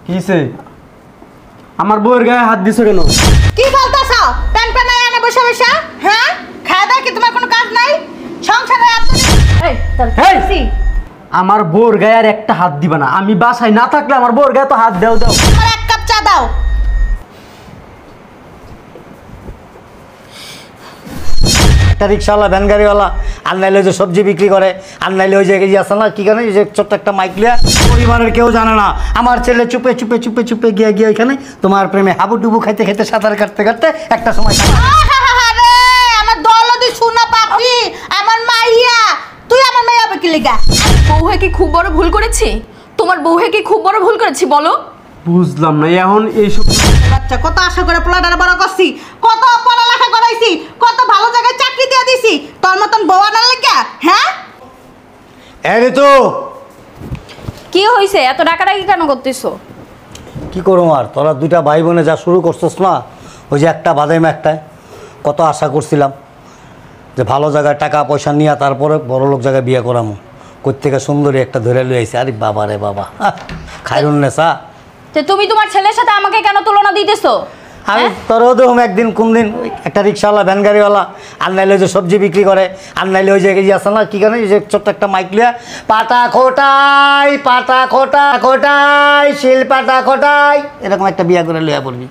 কিসে আমার বউয়ের গায়ে হাত দিছো কেন? কি বলতাছো? প্যান প্যান আনা বসে বসে, হ্যাঁ? খাওয়া দাওয়া কি তোমার কোনো কাজ নাই? সংসারে এত আমার বউর গায়ে আর একটা হাত দিবা না। আমি বাসায় না থাকলে আমার বউর গায়ে তো হাত দাও। আমার এক কাপ চা দাও। একটা রিক্সাওয়ালা ভ্যান গাড়িওয়ালা, আর নাইলে যে সবজি বিক্রি করে, আর নাইলে ওই যে আছে না কি জানে যে ছোট্ট একটা মাইক লিয়া, পরিবারের কেউ জানে না আমার ছেলে চুপে চুপে চুপে চুপে গিয়ে গিয়ে ওইখানে তোমার প্রেমে হাবুডুবু খাইতে খাইতে সাঁতার কাটতে কাটতে একটা সময় আরে আমার দৌলতি সোনা পাখি, আমার মাইয়া, তুই আমার মাইয়া হবে কি লিগা? বউ হয়ে কি খুব বড় ভুল করেছি? তোমার বউ হয়ে কি খুব বড় ভুল করেছি বলো? বুঝলাম না এখন এইসব বাচ্চা কত আশা করে পোলাটারে বড় করছি, কত পড়ালেখা করাইছি, কত ভালো জায়গায় চাকরি দিয়ে দিছি, তোর মতন বউ আনার লাগিয়া, হ্যাঁ? আরে তো কি হইছে? এত ডাকাডাকি কেন করতেছো? কি করবো আর, তোরা দুইটা ভাই বোনে যা শুরু করছিস না, ওই যে একটা বাদাম একটায় কত আশা করছিলাম যে ভালো জায়গায় টাকা পয়সা নিয়ে তারপরে বড় লোক জায়গায় বিয়ে করামো, কোত্থেকে সুন্দরী একটা ধরে লই আইছে। আরে বাবা রে বাবা, খাইরুন নেশা। তো তুমি তোমার ছেলের সাথে আমাকে কেন তুলনা দিতেছো? আমি তোরও দেখুন একদিন কোন দিন একটা রিক্সাওয়ালা ভ্যান গাড়িওয়ালা, আর নাইলে যে সবজি বিক্রি করে, আর নাইলে ওই যে আছে না কি জানে যে ছোট্ট একটা মাইক লিয়া, পাটা খোটাই পাটা খোটা খোটাই শিল পাটা খোটাই, এরকম একটা বিয়া করে লইয়া পড়বি।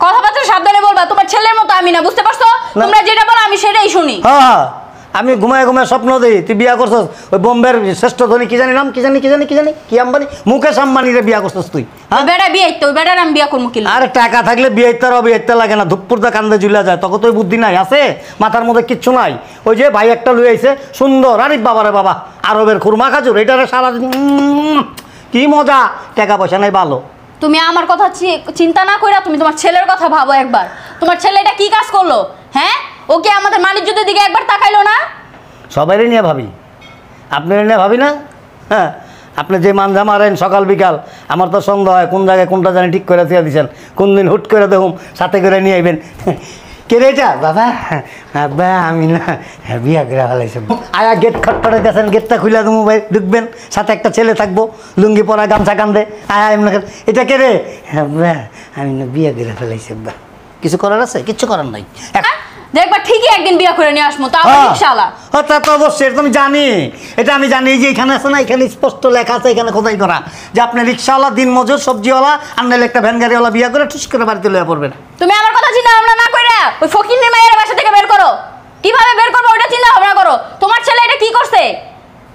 কথাবার্তা সাবধানে বলবা, তোমার ছেলের মতো আমি না, বুঝতে পারছো? তোমরা যেটা বলো আমি সেটাই শুনি। হ্যাঁ, আমি ঘুমায় ঘুমায় স্বপ্ন দিই তুই বিয়া করছস ওই বোম্বের শ্রেষ্ঠ ধনী কি জানি নাম কি জানি কি জানি কি জানি কি আম্বানি, মুকেশ আম্বানিরে বিয়া করছস তুই। ওই বেটা বিয়ে তো, ওই বেটার আমি বিয়া করবো কি? আরে টাকা থাকলে বিয়ে ইত্যার হবে, ইত্যা লাগে না, ধুপ্পুরদা কান্দে ঝুলা যায়, তখন তো ওই বুদ্ধি নাই আছে মাথার মধ্যে কিচ্ছু নাই। ওই যে ভাই একটা লুই আইছে সুন্দর, আরে বাবা রে বাবা, আরবের খুরমা খাজুর, এটারে সারাদিন কি মজা, টাকা পয়সা নাই ভালো। তুমি আমার কথা চিন্তা না কইরা তুমি তোমার ছেলের কথা ভাবো একবার। তোমার ছেলে এটা কি কাজ করলো? হ্যাঁ, ওকে আমাদের বাণিজ্যদের দিকে একবার তাকাইলো না? সবাইরে নিয়ে ভাবি, আপনারা নিয়ে ভাবি না? হ্যাঁ, আপনি যে মানজা মারেন সকাল বিকাল, আমার তো সন্দেহ হয় কোন জায়গায় কোনটা জানি ঠিক করে দিয়ে দিচ্ছেন, কোন দিন হুট করে দেখুন সাথে করে নিয়ে আইবেন। কে রে এটা বাবা? বাবা আমি না বিয়া করে ফেলাইছি। আয়া গেট খটখটে দিয়েছেন, গেটটা খুলে দেবো ভাই, ঢুকবেন, সাথে একটা ছেলে থাকবো লুঙ্গি পরা গামছা কান্দে, আয়া এমনি এটা কে রে? আমি না বিয়া করে ফেলাইছি। কিছু করার আছে? কিচ্ছু করার নাই। দেখবা ঠিকই একদিন বিয়া করে নিয়ে আসবো, তা ইনশাআল্লাহ। তা তো অবশ্যই, এটা আমি জানি, এটা আমি জানি যে এখানে আছে না, এখানে স্পষ্ট লেখা আছে এখানে খোদাই করা যে আপনি রিক্সাওয়ালা, দিন মজুর, সবজিওয়ালা, আর নাহলে একটা ভ্যান গাড়িওয়ালা বিয়া করে ঠুস করে বাড়িতে লইয়া পড়বেন। তুমি আমার কথা চিন্তা ভাবনা না কইরা ওই ফকিন্নির মায়ের বাসা থেকে বের করো। কিভাবে বের করবো ওটা চিন্তা ভাবনা করো। তোমার ছেলে এটা কি করছে?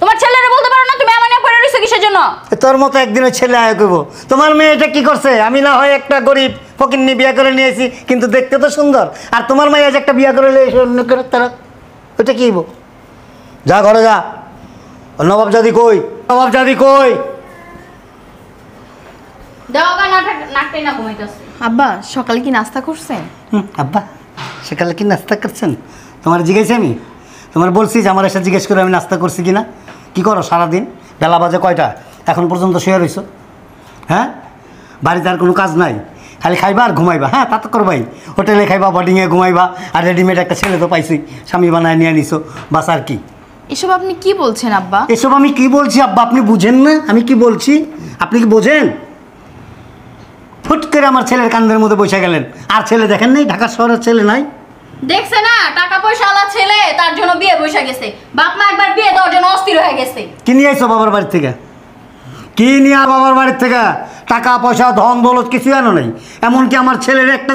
তোমার ছেলেরে বলতে পারো না তুমি আমার নিয়ে পড়ে রইছো কিসের জন্য? তোর মতো একদিন ওই ছেলে আয় কইবো তোমার মেয়ে এটা কি করছে, আমি না হয় একটা গরিব ফকিন্নি বিয়া করে নিয়েছি কিন্তু দেখতে তো সুন্দর, আর তোমার মেয়ে আজ একটা বিয়া করে তারা ওইটা কি হইব? যা ঘরে যা। নবাব জাদি কই? নবাব জাদি কই? আব্বা সকালে কি নাস্তা করছেন? আব্বা সকালে কি নাস্তা করছেন? তোমার জিজ্ঞেস আমি তোমার বলছি যে আমার এসে জিজ্ঞেস করে আমি নাস্তা করছি কিনা। কি করো সারাদিন? বেলা বাজে কয়টা? এখন পর্যন্ত শুয়ে রইছো? হ্যাঁ, বাড়িতে আর কোনো কাজ নাই, খালি খাইবা আর ঘুমাইবা। হ্যাঁ, তা তো করবাই, হোটেলে খাইবা, বোর্ডিংয়ে ঘুমাইবা, আর রেডিমেড একটা ছেলে তো পাইছি, স্বামী বানায় নিয়ে নিছো, বাস আর কি। এসব আপনি কি বলছেন আব্বা? এসব আমি কি বলছি আব্বা? আপনি বুঝেন না আমি কি বলছি? আপনি কি বোঝেন? ফুট করে আমার ছেলের কান্দের মধ্যে বসে গেলেন, আর ছেলে দেখেন নাই? ঢাকা শহরের ছেলে নাই? দেখছে না টাকা পয়সা আলা ছেলে, তার জন্য বিয়ে বসে গেছে। বাপ মা একবার বিয়ে দেওয়ার জন্য অস্থির হয়ে গেছে। কি নিয়ে আইছো বাবার বাড়ির থেকে? কি নিয়ে আর বাবার বাড়ির থেকে? টাকা পয়সা ধন দৌলত কিছু আনো নাই। এমনকি আমার ছেলের একটা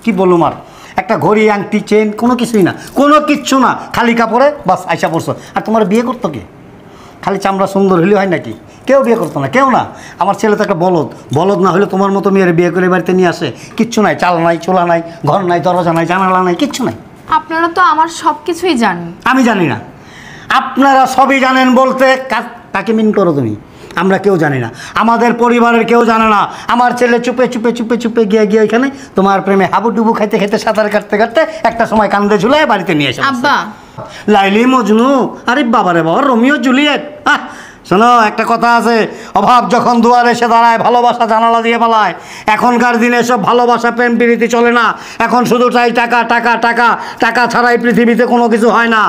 কি বলুম আর একটা ঘড়ি আংটি চেন কোনো কিছুই না, কোনো কিচ্ছু না, খালি কাপড়ে বাস আইসা পড়ছো। আর তোমার বিয়ে করতো কে? খালি চামড়া সুন্দর হলে হয় নাকি? কেউ বিয়ে করতো না, কেউ না। আমার ছেলে তো একটা বলদ, বলদ না হলে তোমার মতো মেয়ের বিয়ে করে বাড়িতে নিয়ে আসে? কিচ্ছু নাই, চাল নাই, চোলা নাই, ঘর নাই, দরজা নাই, জানালা নাই, কিচ্ছু নাই। আপনারা তো আমার সব কিছুই জানেন। আমি জানি না, আপনারা সবই জানেন বলতে কাকে মিন করো তুমি? আমরা কেউ জানি না, আমাদের পরিবারের কেউ জানে না। আমার ছেলে চুপে চুপে চুপে চুপে গিয়ে গিয়ে এখানে তোমার প্রেমে হাবুডুবু খাইতে খাইতে সাঁতার কাটতে কাটতে একটা সময় কান্দে ঝুলায় বাড়িতে নিয়ে এসে। আব্বা লাইলি মজনু, আরে বাবারে বাবা, রোমিও জুলিয়েট। শোনো, একটা কথা আছে, অভাব যখন দুয়ারে এসে দাঁড়ায় ভালোবাসা জানালা দিয়ে পালায়। এখনকার দিনে সব ভালোবাসা প্রেম প্রীতি চলে না, এখন শুধু চাই টাকা টাকা টাকা, টাকা ছাড়াই পৃথিবীতে কোনো কিছু হয় না।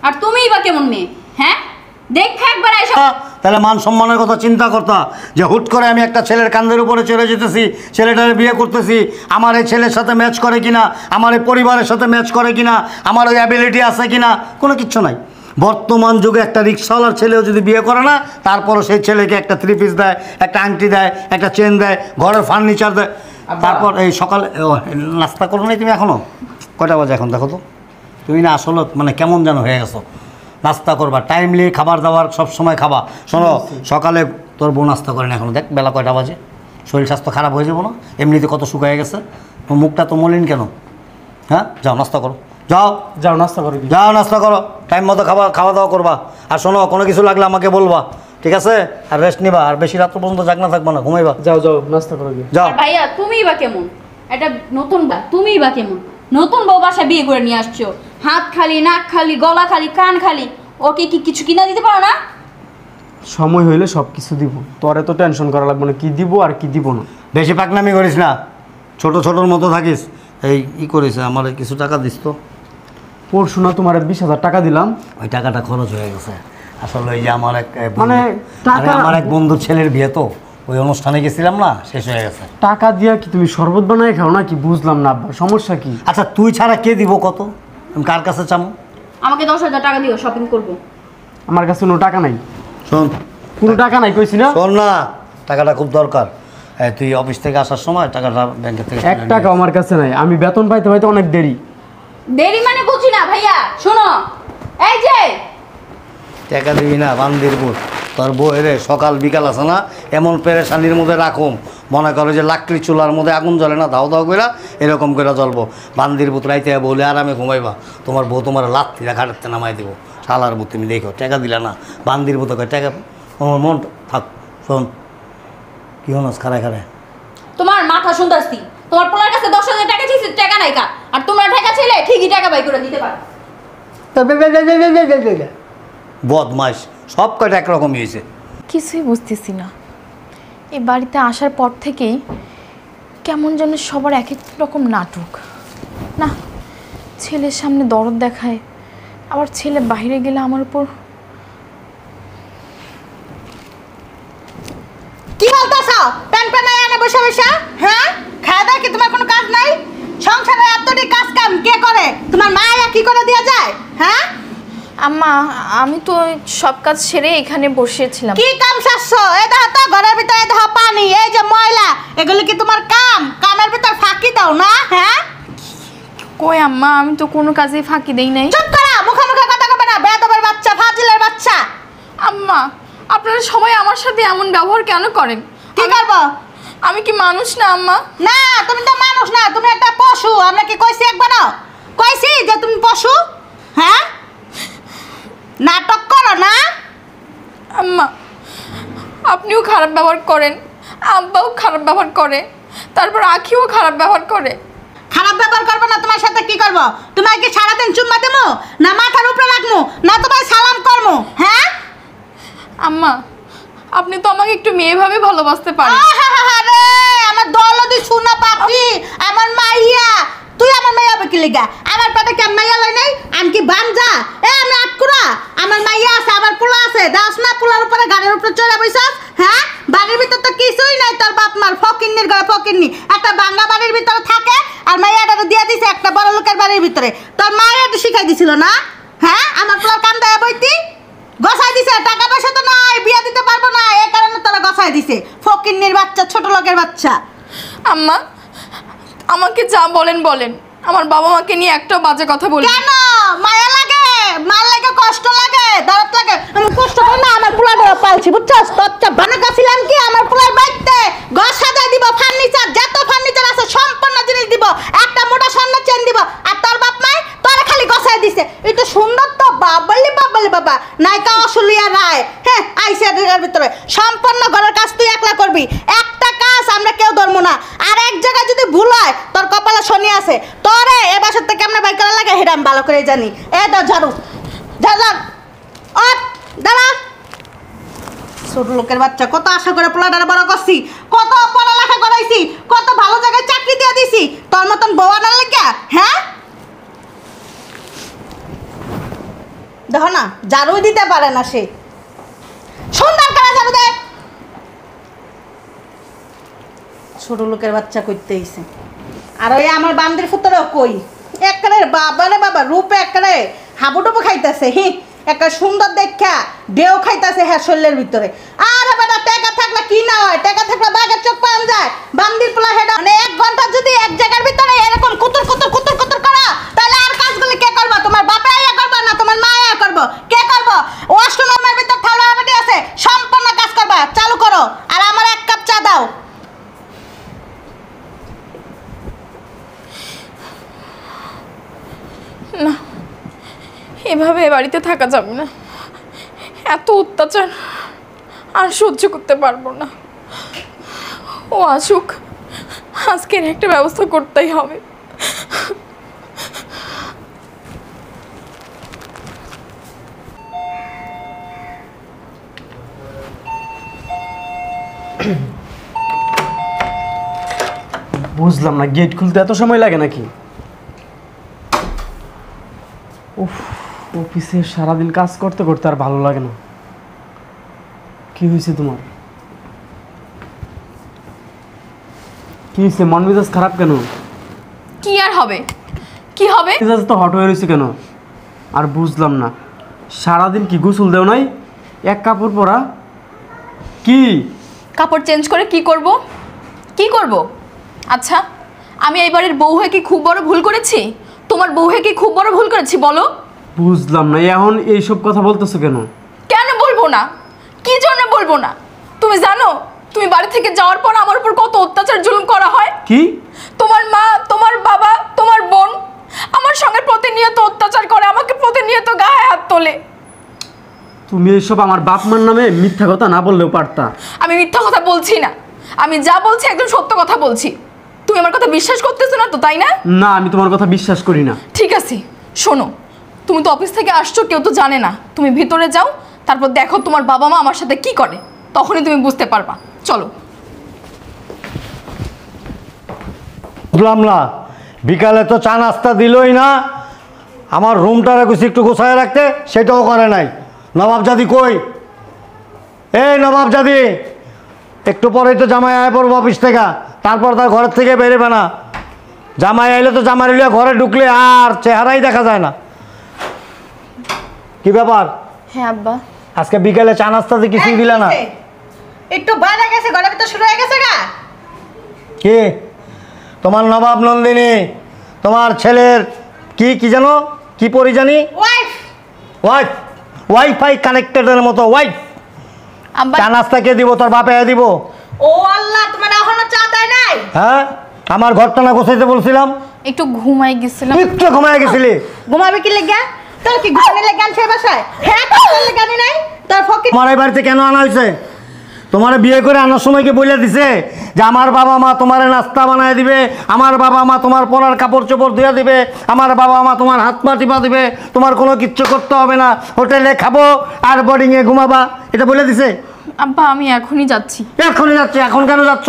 আর তুমিই বা কেমন মেয়ে? হ্যাঁ, দেখে একবার এসো। তাহলে মান সম্মানের কথা চিন্তা করতা যে হুট করে আমি একটা ছেলের কাঁধের উপরে চড়ে যেতেছি, ছেলেটারে বিয়ে করতেছি, আমার এই ছেলের সাথে ম্যাচ করে কিনা, আমার এই পরিবারের সাথে ম্যাচ করে কিনা, আমার ওই অ্যাবিলিটি আছে কিনা, কোনো কিচ্ছু নাই। বর্তমান যুগে একটা রিক্সাওয়ালার ছেলেও যদি বিয়ে করে না, তারপরও সেই ছেলেকে একটা 3 পিস দেয়, একটা আংটি দেয়, একটা চেন দেয়, ঘরের ফার্নিচার দেয়। তারপর এই সকালে নাস্তা করো নাই তুমি এখনও? কয়টা বাজে এখন দেখো তো? তুমি না আসলে মানে কেমন যেন হয়ে গেছো। নাস্তা করবা টাইমলি, খাবার দাবার সব সময় খাবা। শোনো, সকালে তোর বউ নাস্তা করে না এখনো, দেখ বেলা কয়টা বাজে। শরীর স্বাস্থ্য খারাপ হয়ে যাবো না? এমনিতে কত শুকায় গেছে, তোর মুখটা তো মলিন কেন? হ্যাঁ, যাও নাস্তা করো, যাও যাও নাস্তা করো। যাও নাস্তা করো, টাইম মতো খাওয়া দাওয়া করবা। আর শোনো, কোনো কিছু লাগলে আমাকে বলবা, ঠিক আছে? আর রেস্ট নিবা, আর বেশি রাত্র পর্যন্ত জাগনা থাকবা না, ঘুমাইবা। যাও যাও নাস্তা করো গিয়ে। যাও। আর ভাইয়া তুমিই বা কেমন? এটা নতুন বা তুমিই বা কেমন? নতুন বউ বাসায় বিয়ে করে নিয়ে আসছো, হাত খালি, নাক খালি, গলা খালি, কান খালি, ওকে কি কিছু কিনা দিতে পারো না? সময় হইলে সব কিছু দিব, তোরে তো টেনশন করা লাগবে না কি দিব আর কি দিব না। বেশি পাকনামি করিস না, ছোটোর মতো থাকিস। এই করিস, আমার কিছু টাকা দিস তো। পরশু না তোমার 20,000 টাকা দিলাম, ওই টাকাটা খরচ হয়ে গেছে। আসলে ওই যে আমার এক মানে টাকা- আমার এক বন্ধুর ছেলের বিয়ে তো, ওই অনুষ্ঠানে গেছিলাম না, শেষ হয়ে গেছে। টাকা দিয়া কি তুমি শরবত বানায় খাও না কি? বুঝলাম না আব্বা, সমস্যা কি? আচ্ছা তুই ছাড়া কে দিব কত? আমি কার কাছে চামো? আমাকে 10,000 টাকা দিও, শপিং করবো। আমার কাছে কোনো টাকা নাই, শোন, কোনো টাকা নাই কইছি না। শোন না, টাকাটা খুব দরকার। তুই অফিস থেকে আসার সময় টাকাটা ব্যাংকের থেকে 1 টাকা আমার কাছে নাই, আমি বেতন পাইতে পাইতে অনেক দেরি। দেরি মানে বুঝি না ভাইয়া, শোনো, এই যে টাকা দিবি না বান্দির বুট, তোর বউয়েরে সকাল বিকাল আছে না, এমন পেরেশানির মধ্যে রাখুম, মনে করো যে লাকড়ি চুলার মধ্যে আগুন জ্বলে না, দাও দাও করে এরকম করে জ্বলবো। বান্দির বুত রাইতে বলে আরামে ঘুমাইবা, তোমার বউ তোমার লাত্তিরা ঘাটাতে নামাই দেবো। শালার বুত তুমি দেখো, টাকা দিলা না, বান্দির বুত টাকা, আমার মন থাক। শোন, কি হনস খারায় খারায়? তোমার মাথা শুনতাছি, তোমার পোলার কাছে 10,000 টাকা চাইছে, টাকা নাই কা, আর তোমরা টাকা চাইলে ঠিকই টাকা বাই করে দিতে পারো। বদমাইশ, সব কয়টা একরকমই হয়েছে। কিছুই বুঝতেছি না, এই বাড়িতে আসার পর থেকেই কেমন যেন সবার এক এক রকম নাটক। না, ছেলের সামনে দরদ দেখায়, আবার ছেলে বাইরে গেলে আমার উপর। কি বলতাছ? প্যান প্যানায় আনে বসে বসে, হ্যাঁ? খাওয়া দাওয়া কি তোমার কোনো কাজ নাই? সংসারে এতটি কাজ কাম কে করে? তোমার মা কি করে দেওয়া যায়? হ্যাঁ, আম্মা, আমি তো সব কাজ সেরে এখানে বসেছিলাম। কি কাম সারছো? এই দেখো তো ঘরের ভিতরে দেখো পানি, এই যে ময়লা, এগুলো কি তোমার কাম? কামের ভিতর ফাঁকি দাও না? হ্যাঁ, কই আম্মা, আমি তো কোনো কাজেই ফাঁকি দেই নাই। চুপ করা, মুখে মুখে কথা কবে না, বেয়াদবের বাচ্চা, ফাজিলের বাচ্চা। আম্মা, আপনারা সবাই আমার সাথে এমন ব্যবহার কেন করেন? কি করবো? আমি কি মানুষ না আম্মা? না, তুমি তো মানুষ না, তুমি একটা পশু। আমরা কি কইছি একবারও? কইছি যে তুমি পশু? হ্যাঁ, নাটক করো না। আম্মা, আপনিও খারাপ ব্যবহার করেন, আব্বাও খারাপ ব্যবহার করে, তারপর আখিও খারাপ ব্যবহার করে। খারাপ ব্যবহার করবো না, তোমার সাথে কি করবো? তোমার কি সারাদিন চুম্মা দেবো, না মাথার উপরে রাখবো, না তোমার সালাম করবো? হ্যাঁ, আম্মা, আপনি তো আমাকে একটু মেয়েভাবে ভালোবাসতে পারেন। আহাহাহারে, আমার দৌলতি সোনা পাখি, আমার মাইয়া। তুই আমার মাইয়া হবে কি লিগা? আমার পেটে কি মাইয়া লই নাই? আমি কি বানজা? আমি আটকুরা। আমার মাইয়া আছে, আমার পোলা আছে, দাস না পোলার উপরে গাড়ির উপরে চড়ে বইছস? হ্যাঁ, বাড়ির ভিতর তো কিছুই নাই, তোর বাপ মার ফকিন্নির ঘরে ফকিন্নি একটা বাংলা বাড়ির ভিতরে থাকে, আর মাইয়াটা দিয়ে দিছে একটা বড় লোকের বাড়ির ভিতরে। তোর মায়ের একটু শিখাই দিছিল না? হ্যাঁ, আমার পোলার কান দেয়া বইতি গছাই দিছে, টাকা পয়সা তো নাই, বিয়া দিতে পারবো না, এই কারণে তোরা গছাই দিছে, ফকিন্নির বাচ্চা, ছোট লোকের বাচ্চা। আম্মা, আমাকে যা বলেন বলেন, আমার বাবা মাকে নিয়ে একটাও বাজে কথা বলি। কেন? মায়া লাগে, মার লাগে, কষ্ট লাগে, দরদ লাগে। আমি কষ্ট করি না, আমার পোলা ধরে পালছি, বুঝছস? তচ্চা বানাকা ছিলাম কি আমার পোলার বাইতে ঘর সাজাই দিব, ফার্নিচার, যত ফার্নিচার আছে সম্পূর্ণ জিনিস দিব, একটা মোটা স্বর্ণের চেন দিব। আর তোর বাপ মাই তোরে খালি গছাই দিছে। এটা সুন্দর তো বাবালি বাবালি বাবা, নায়িকা অসুলিয়া রায়, হ্যাঁ, আইসে এর ভিতরে সম্পূর্ণ ঘরের কাজ তুই একলা করবি। একটা কাজ আমরা কেউ ধরবো না। আর এক জায়গায় যদি ভুল হয়, তোর কপালে শনি আছে, তোরে এ বাসার থেকে আমরা বাই করা লাগে, হেডা আমি ভালো করে জানি। এ দাও ঝাড়ু, ঝাড়, দাঁড়া। ছোট লোকের বাচ্চা, কত আশা করে পোলাটারে বড় করছি, কত পড়ালেখা করাইছি, কত ভালো জায়গায় চাকরি দিয়ে দিছি, তোর মতন বউ আনার লাগিয়া? হ্যাঁ, দেখো না, ঝাড়ুই দিতে পারে না সে। চাবু দে। ছোট লোকের বাচ্চা কইতে আইছে। আর ওই আমার বান্দির ফুতরা কই একবারে বাবা রে বাবা রূপে একবারে হাবুডুবু খাইতেছে হি একটা সুন্দর দেখা ঢেউ খাইতেছে হ্যাঁ শরীরের ভিতরে। আরে বেটা টাকা থাকলে কি না হয়, টাকা থাকলে বাঘের চোখ পাওয়া যায়। বান্দির পোলা হেডা মানে 1 ঘন্টা যদি এক জায়গার ভিতরে এরকম কুতুর কুতুর কুতুর কুতুর করা তাহলে আর কাজগুলো কে করবে? তোমার বাপে আইয়া করবে না তোমার মা আইয়া করবে? কে করবে? ওয়াশরুমের ভিতর থালা বাটি আছে সম্পূর্ণ কাজ করবা, চালু করো। আর আমার 1 কাপ চা দাও। না, এভাবে এ বাড়িতে থাকা যাবে না। এত অত্যাচার আর সহ্য করতে পারবো না। ও আসুক, আজকের একটা ব্যবস্থা করতেই হবে। বুঝলাম না, গেট খুলতে এত সময় লাগে নাকি? উফ, অফিসে সারাদিন কাজ করতে করতে আর ভালো লাগে না। কি হয়েছে তোমার? কি হয়েছে? মন মেজাজ খারাপ কেন? কি আর হবে? কি হবে? মেজাজ তো হট হয়ে রয়েছে কেন? আর বুঝলাম না, সারাদিন কি গোসল দেও নাই? এক কাপড় পরা কি? কাপড় চেঞ্জ করে কি করব? কি করব? আচ্ছা, আমি এই বাড়ির বউ হয়ে কি খুব বড় ভুল করেছি? তোমার বউ হয়ে কি খুব বড় ভুল করেছি বলো? বুঝলাম না, এখন এইসব কথা বলতেছো কেন? কেন বলবো না? কি জন্য বলবো না? তুমি জানো তুমি বাড়ি থেকে যাওয়ার পর আমার উপর কত অত্যাচার জুলুম করা হয়? কি? তোমার মা, তোমার বাবা, তোমার বোন আমার সঙ্গে প্রতিনিয়ত অত্যাচার করে, আমাকে প্রতিনিয়ত গায়ে হাত তোলে। তুমি এইসব আমার বাপ মার নামে মিথ্যা কথা না বললেও পারতা। আমি মিথ্যা কথা বলছি না, আমি যা বলছি একদম সত্য কথা বলছি। তুমি আমার কথা বিশ্বাস করতেছো না তো, তাই না? না, আমি তোমার কথা বিশ্বাস করি না। ঠিক আছে, শোনো, তুমি তো অফিস থেকে আসছো, কেউ তো জানে না। তুমি ভিতরে যাও, তারপর দেখো তোমার বাবা মা আমার সাথে কি করে, তখনই তুমি বুঝতে পারবা। চলো। বুঝলাম না, বিকালে তো চা নাস্তা দিলই না, আমার রুমটারে কিছু একটু গোছায় রাখতে সেটাও করে নাই। নবাবজাদি কই? এই নবাবজাদি, একটু পরেই তো জামাই আয় পড়বো অফিস থেকে, তারপর তার ঘরের থেকে বেরোবে না। জামাই আইলে তো জামাই লিয়া ঘরে ঢুকলে আর চেহারাই দেখা যায় না। কি ব্যাপার? হ্যাঁ আব্বা। আজকে বিকালে চা নাস্তাতে কিছুই দিলে না? একটু বাইরে গেছে, ঘরের ভিতর শুরু হয়ে গেছে গা। কে? তোমার নবাব নন্দিনী, তোমার ছেলের কি কি জানো, কি পরি জানি? ওয়াইফ। ওয়াইফ? ওয়াইফাই কানেক্টেডের মতো ওয়াইফ। আব্বা চা নাস্তা কে দিব? তোর বাপে দিব? ও আল্লাহ, তোমার এখনো চা দেয় নাই? হ্যাঁ, আমার ঘরটা না গোছাইতে বলছিলাম। একটু ঘুমাই গেছিলাম। একটু ঘুমায় গেছিলি? ঘুমাবে কি লেগে? তোর কি ঘুমানে লেগে আনছে বাসায়? হ্যাঁ, তোর লেগে আনি নাই? তোর ফকির তোমার এই বাড়িতে কেন আনা হয়েছে? তোমার বিয়ে করে আনার সময় কি বলে দিছে যে আমার বাবা মা তোমার নাস্তা বানায় দিবে, আমার বাবা মা তোমার পরার কাপড় চোপড় ধুয়ে দিবে, আমার বাবা মা তোমার হাত পা টিপা দিবে, তোমার কোনো কিচ্ছু করতে হবে না, হোটেলে খাবো আর বোর্ডিংয়ে ঘুমাবা, এটা বলে দিছে? আব্বা আমি এখনই যাচ্ছি। এখনই যাচ্ছে? এখন কেন যাচ্ছ?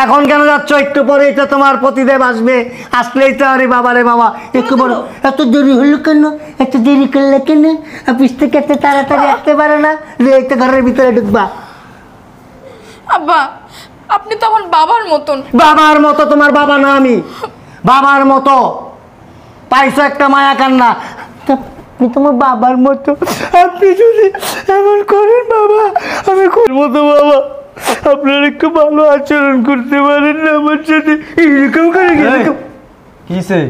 এখন কেন যাচ্ছ? একটু পরে এটা তোমার প্রতিদেব আসবে, আসলেই তো আরে বাবা রে বাবা, একটু বড় এত দেরি হলো কেন, এত দেরি করলে কেন, অফিস থেকে এত তাড়াতাড়ি আসতে পারো না, একটু ঘরের ভিতরে ঢুকবা। আব্বা আপনি তো আমার বাবার মতন। বাবার মতো? তোমার বাবা না আমি, বাবার মতো। পাইছো একটা মায়া কান্না, আপনি তোমার বাবার মতো। আপনি যদি এমন করেন বাবা, আমি কোন মতো বাবা, আপনার একটু ভালো আচরণ করতে পারেন না আমার সাথে, এরকম করে এরকম। কিসে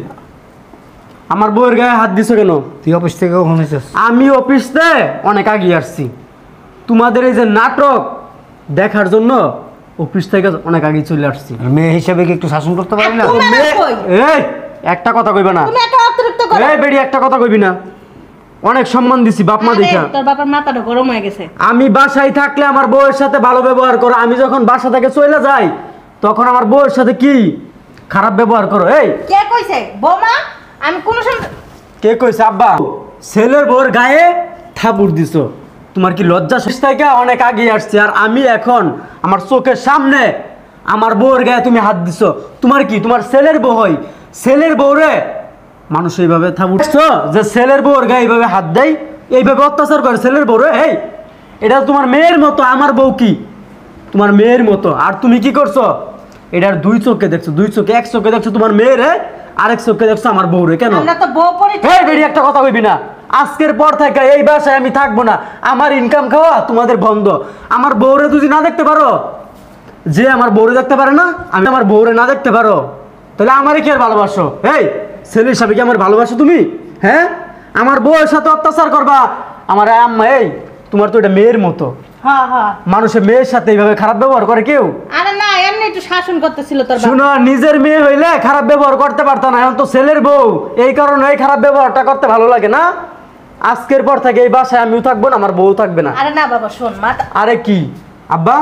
আমার বউয়ের গায়ে হাত দিছো কেন? তুই অফিস থেকে কখন এসেছিস? আমি অফিসে অনেক আগে আসছি, তোমাদের এই যে নাটক দেখার জন্য অফিস থেকে অনেক আগে চলে আসছি। মেয়ে হিসেবে কি একটু শাসন করতে পারি না? তুমি আমার কই? এই একটা কথা কইবা না। তুমি একটা অতিরিক্ত করো। এই বেড়ি একটা কথা কইবি না। অনেক সম্মান দিছি বাপ মা দেখা। তোর বাবার মাথাটা গরম হয়ে গেছে। আমি বাসায় থাকলে আমার বউয়ের সাথে ভালো ব্যবহার করো, আমি যখন বাসা থেকে চলে যাই তখন আমার বউয়ের সাথে কি খারাপ ব্যবহার করো। এই কে কইছে? বৌমা, আমি কোন সময় কে কইছে? আব্বা ছেলের বউর গায়ে থাপুর দিছো, তোমার কি লজ্জা? থেকে অনেক আগে আসছি আর আমি এখন আমার চোখের সামনে আমার বউর গায়ে তুমি হাত দিছো। তোমার কি, তোমার ছেলের বউ হয়, ছেলের বউরে মানুষ এইভাবে থাপুরছো যে ছেলের বউর গায়ে এইভাবে হাত দেয়, এইভাবে অত্যাচার করে ছেলের বউরে। এই এটা তোমার মেয়ের মতো, আমার বউ কি তোমার মেয়ের মতো। আর তুমি কি করছো, এটার দুই চোখে দেখছো, দুই চোখে, এক চোখে দেখছো তোমার মেয়েরে, আরেক চোখে দেখছো আমার বউরে। কেন? আমরা তো বউ পরি। এই বেরি একটা কথা কইবি না, আজকের পর থেকে এই বাসায় আমি থাকবো না। আমার ইনকাম খাওয়া তোমাদের বন্ধ। আমার বউরে তুই না দেখতে পারো, যে আমার বউরে দেখতে পারে না, আমি আমার বউরে না দেখতে পারো, তাহলে আমারে কি আর ভালোবাসো? এই ছেলে হিসাবে কি আমার ভালোবাসো তুমি? হ্যাঁ, আমার বউয়ের সাথে অত্যাচার করবা। আমার আম্মা, এই তোমার তো এটা মেয়ের মতো। হ্যাঁ হ্যাঁ, মানুষের মেয়ের সাথে এইভাবে খারাপ ব্যবহার করে কেউ? আরে না, এমনি একটু শাসন করতেছিল তোর বাবা। শুনো, নিজের মেয়ে হইলে খারাপ ব্যবহার করতে পারতো না, এখন তো ছেলের বউ, এই কারণে এই খারাপ ব্যবহারটা করতে ভালো লাগে না। আজকের পর থেকে এই বাসায় আমিও থাকবো না, আমার বউ থাকবে না। আরে না বাবা, শোন মা। আরে কি আব্বা,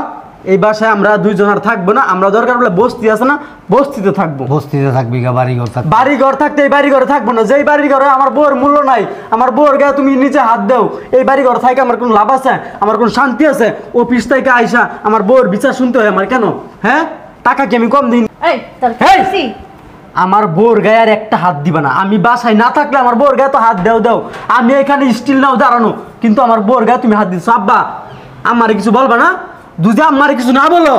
এই বাসায় আমরা দুইজন আর থাকবো না। আমরা দরকার হলে বস্তি আছে না, বস্তিতে থাকবো। বস্তিতে থাকবি গা, বাড়ি ঘর থাকবি? বাড়ি ঘর থাকতে এই বাড়ি ঘরে থাকবো না। যেই বাড়ি ঘরে আমার বউর মূল্য নাই, আমার বউর গায়ে তুমি নিচে হাত দাও, এই বাড়ি ঘর থাকে আমার কোনো লাভ আছে? আমার কোনো শান্তি আছে? অফিস থেকে আইসা আমার বউর বিচার শুনতে হয় আমার কেন? হ্যাঁ, টাকা কি আমি কম দিন? এই তোর এই! কি? আমার বউর গায়ে আর একটা হাত দিবা না। আমি বাসায় না থাকলে আমার বউর গায়ে তো হাত দেও দেও, আমি এখানে স্টিল নাও দাঁড়ানো, কিন্তু আমার বউর গায়ে তুমি হাত দিচ্ছ। আব্বা, আমারে কিছু বলবা না? দুজে আমারে কিছু না বলো,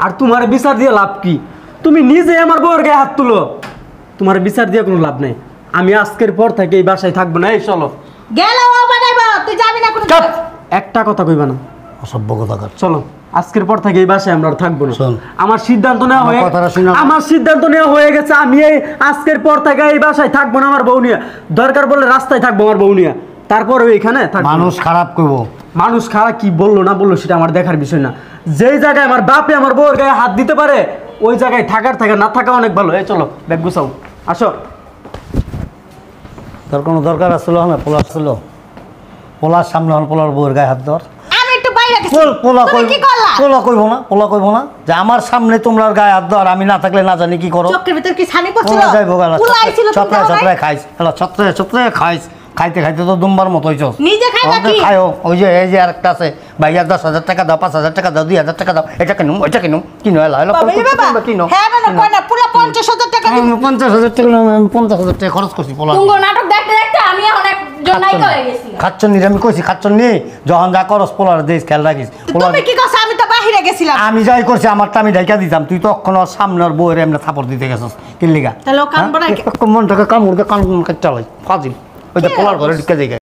আর তোমার বিচার দিয়ে লাভ কি? তুমি নিজে আমার বউর গায়ে হাত তুলো, তোমার বিচার দিয়ে কোনো লাভ নেই। আমি আজকের পর থেকে এই বাসায় থাকবো না। এই চলো। গেলে ও বানাইবো, তুই যাবি না কোনো চুপ! একটা কথা কইবা না। অসভ্য কথা কর। চলো, আজকের পর থেকে এই বাসায় আমরা আর থাকবো না। শোন, আমার সিদ্ধান্ত নেওয়া আমার হয়ে কথাটা শুনে নাও। আমার সিদ্ধান্ত নেওয়া হয়ে গেছে। আমি এই আজকের পর থেকে এই বাসায় থাকবো না আমার বউ নিয়ে। দরকার বললে রাস্তায় থাকবো আমার বউ নিয়ে, তারপরে এখানে থাকবো না। মানুষ খারাপ করবো। মানুষ খারাপ কি বললো না বললো সেটা আমার দেখার বিষয় না। যেই জায়গায় আমার বাপে আমার বউর গায়ে হাত দিতে পারে, ওই জায়গায় থাকার থেকে না থাকা অনেক ভালো। এই চলো, ব্যাগ গুছাও, আসো। তোর কোনো দরকার আসছিল না? পোলা ছিল, পোলার সামনে হন, পোলার বউয়ের গায়ে হাত ধর। আমি একটু বাইরে গেছি। পোলা তুমি কি করলা? পোলা কইবো না, পোলা কইবো না যে আমার সামনে তোমরা গায়ে হাত ধর, আমি না থাকলে না জানি কি করো। চোখের ভিতর কি ছানি পড়ছিল? পোলা যাইবো গেলা, পুলা আইছিল তো ছত্রে দাও নাই? ছত্রে খাইস, হ্যালো ছত্রে ছত্রে খাইস, খাইতে খাইতে তো দুম্বার মতো হইছস। নিজে খাইবা কি? খাইও, ওই যে এই যে আরেকটা আছে, ভাইয়া 10,000 টাকা দাও, 5,000 টাকা দাও, 2,000 টাকা দাও, এটা কিনুম, ওইটা কিনুম, কিনো এলা এলা বাবা, এই বাবা। কিনো। হ্যাঁ মানে কই না, পুলা 50,000 টাকা দিবি। 50,000 টাকা, আমি 50,000 টাকা খরচ করছি পোলা। তুঙ্গ নাটক দেখতে দেখতে আমি এখন একজন নায়িকা হয়ে গেছি। খাচ্ছন নি, আমি কইছি খাচ্ছন নি, যখন যা করস পোলার দেশ খেয়াল রাখিস। পোলা তুমি কি করছ? আমি তো বাহিরে গেছিলাম। আমি যাই করছি আমারটা আমি ঢাকা দিতাম, তুই তখন ওর সামনে ওর বউয়ের এমনি থাপড় দিতে গেছিস কিল্লিগা। তাহলে ও কান বানায় কে? মনটাকে কামড় দিয়ে কান কাটতে হয় ফাজিল। ওই যে পোলার ঘরে ঢুকে যাই।